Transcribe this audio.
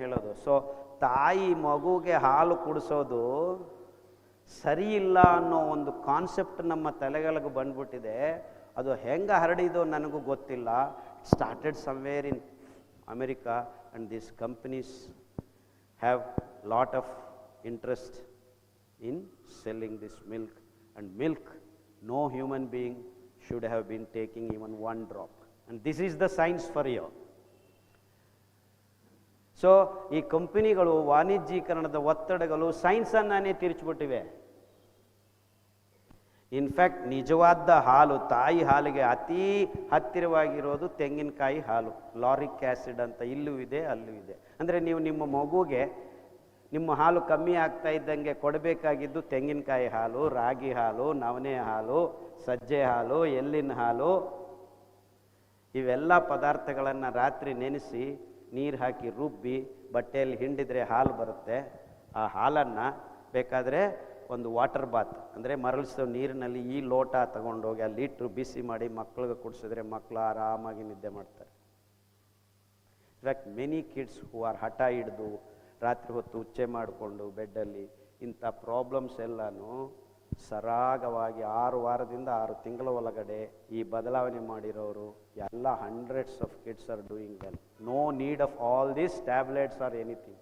ಹೇಳೋದು. ಸೊ ತಾಯಿ ಮಗುಗೆ ಹಾಲು ಕುಡಿಸೋದು ಸರಿ ಇಲ್ಲ ಅನ್ನೋ ಒಂದು ಕಾನ್ಸೆಪ್ಟ್ ನಮ್ಮ ತಲೆಗಳಿಗೆ ಬಂದ್ಬಿಟ್ಟಿದೆ. ಅದು ಹೆಂಗೆ ಹರಡಿದೋ ನನಗೂ ಗೊತ್ತಿಲ್ಲ. Started somewhere in America and these companies have lot of interest in selling this milk, and milk no human being should have been taking even one drop, and this is the science for you. So ಈ ಕಂಪನಿಗಳು ವಾಣಿಜ್ಯೀಕರಣದ ಒತ್ತಡಗಳು ಸೈನ್ಸನ್ನೇ ತಿರುಚಿಬಿಟ್ಟಿವೆ. In fact ನಿಜವಾದ ಹಾಲು, ತಾಯಿ ಹಾಲಿಗೆ ಅತೀ ಹತ್ತಿರವಾಗಿರೋದು ತೆಂಗಿನಕಾಯಿ ಹಾಲು. ಲಾರಿಕ್ ಆ್ಯಸಿಡ್ ಅಂತ ಇಲ್ಲೂ ಇದೆ ಅಲ್ಲೂ ಇದೆ. ಅಂದರೆ ನೀವು ನಿಮ್ಮ ಮಗುಗೆ ನಿಮ್ಮ ಹಾಲು ಕಮ್ಮಿ ಆಗ್ತಾ ಇದ್ದಂಗೆ ಕೊಡಬೇಕಾಗಿದ್ದು ತೆಂಗಿನಕಾಯಿ ಹಾಲು, ರಾಗಿ ಹಾಲು, ನವಣೆ ಹಾಲು, ಸಜ್ಜೆ ಹಾಲು, ಎಳ್ಳಿನ ಹಾಲು, ಇವೆಲ್ಲ ಪದಾರ್ಥಗಳನ್ನು ರಾತ್ರಿ ನೆನೆಸಿ ನೀರು ಹಾಕಿ ರುಬ್ಬಿ ಬಟ್ಟೆಯಲ್ಲಿ ಹಿಂಡಿದರೆ ಹಾಲು ಬರುತ್ತೆ. ಆ ಹಾಲನ್ನು ಬೇಕಾದರೆ ಒಂದು ವಾಟರ್ ಬಾತ್ ಅಂದರೆ ಮರಳಿಸೋ ನೀರಿನಲ್ಲಿ ಈ ಲೋಟ ತಗೊಂಡೋಗಿ ಆ ಲೀಟ್ರು ಬಿಸಿ ಮಾಡಿ ಮಕ್ಕಳಿಗೆ ಕುಡಿಸಿದ್ರೆ ಮಕ್ಕಳು ಆರಾಮಾಗಿ ನಿದ್ದೆ ಮಾಡ್ತಾರೆ. In fact many kids who are ಹಠ ಹಿಡಿದು ರಾತ್ರಿ ಹೊತ್ತು ಉಚ್ಚೆ ಮಾಡಿಕೊಂಡು ಬೆಡ್ಡಲ್ಲಿ ಇಂಥ ಪ್ರಾಬ್ಲಮ್ಸ್ ಎಲ್ಲನೂ ಸರಾಗವಾಗಿ 6 ವಾರದಿಂದ 6 ತಿಂಗಳ ಒಳಗಡೆ ಈ ಬದಲಾವಣೆ ಮಾಡಿರೋರು ಎಲ್ಲ 100s of kids are doing well. No need of all these tablets or anything.